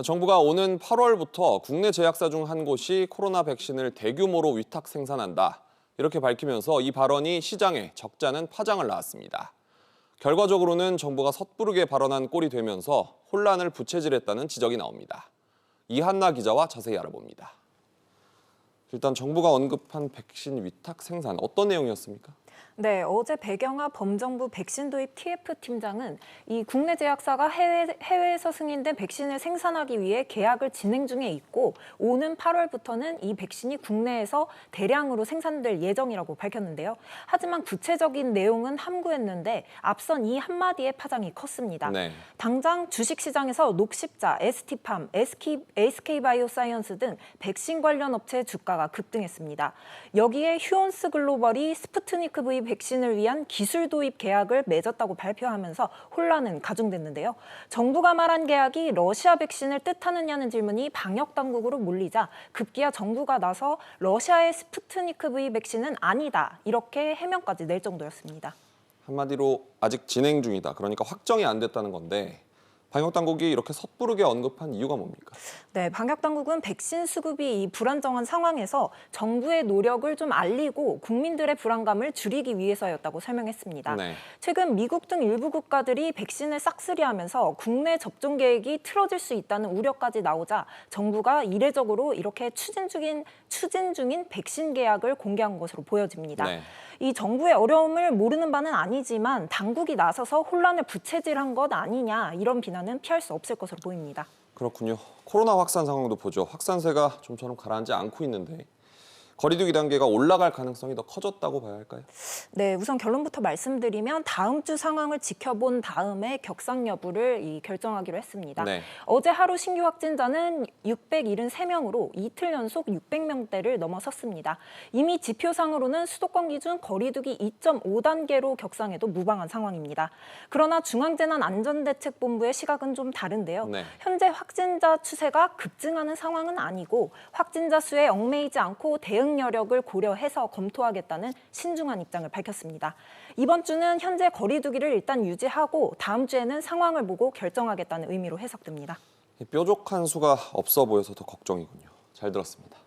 정부가 오는 8월부터 국내 제약사 중 한 곳이 코로나 백신을 대규모로 위탁 생산한다. 이렇게 밝히면서 이 발언이 시장에 적잖은 파장을 낳았습니다. 결과적으로는 정부가 섣부르게 발언한 꼴이 되면서 혼란을 부채질했다는 지적이 나옵니다. 이한나 기자와 자세히 알아봅니다. 일단 정부가 언급한 백신 위탁 생산, 어떤 내용이었습니까? 네, 어제 배경아 범정부 백신 도입 TF팀장은 이 국내 제약사가 해외에서 승인된 백신을 생산하기 위해 계약을 진행 중에 있고 오는 8월부터는 이 백신이 국내에서 대량으로 생산될 예정이라고 밝혔는데요. 하지만 구체적인 내용은 함구했는데 앞선 이 한마디에 파장이 컸습니다. 네. 당장 주식시장에서 녹십자, ST팜, SK바이오사이언스 등 백신 관련 업체의 주가가 급등했습니다. 여기에 휴온스 글로벌이 스푸트니크 V 백신을 위한 기술 도입 계약을 맺었다고 발표하면서 혼란은 가중됐는데요. 정부가 말한 계약이 러시아 백신을 뜻하느냐는 질문이 방역 당국으로 몰리자 급기야 정부가 나서 러시아의 스푸트니크 V 백신은 아니다. 이렇게 해명까지 낼 정도였습니다. 한마디로 아직 진행 중이다. 그러니까 확정이 안 됐다는 건데 방역당국이 이렇게 섣부르게 언급한 이유가 뭡니까? 네, 방역당국은 백신 수급이 불안정한 상황에서 정부의 노력을 좀 알리고 국민들의 불안감을 줄이기 위해서였다고 설명했습니다. 네. 최근 미국 등 일부 국가들이 백신을 싹쓸이하면서 국내 접종 계획이 틀어질 수 있다는 우려까지 나오자 정부가 이례적으로 이렇게 추진 중인 백신 계약을 공개한 것으로 보여집니다. 네. 이 정부의 어려움을 모르는 바는 아니지만 당국이 나서서 혼란을 부채질한 것 아니냐 이런 비난은 피할 수 없을 것으로 보입니다. 그렇군요. 코로나 확산 상황도 보죠. 확산세가 좀처럼 가라앉지 않고 있는데 거리두기 단계가 올라갈 가능성이 더 커졌다고 봐야 할까요? 네, 우선 결론부터 말씀드리면 다음 주 상황을 지켜본 다음에 격상 여부를 결정하기로 했습니다. 네. 어제 하루 신규 확진자는 673명으로 이틀 연속 600명대를 넘어섰습니다. 이미 지표상으로는 수도권 기준 거리두기 2.5단계로 격상해도 무방한 상황입니다. 그러나 중앙재난안전대책본부의 시각은 좀 다른데요. 네. 현재 확진자 추세가 급증하는 상황은 아니고 확진자 수에 얽매이지 않고 대응 여력을 고려해서 검토하겠다는 신중한 입장을 밝혔습니다. 이번 주는 현재 거리두기를 일단 유지하고 다음 주에는 상황을 보고 결정하겠다는 의미로 해석됩니다. 뾰족한 수가 없어 보여서 더 걱정이군요. 잘 들었습니다.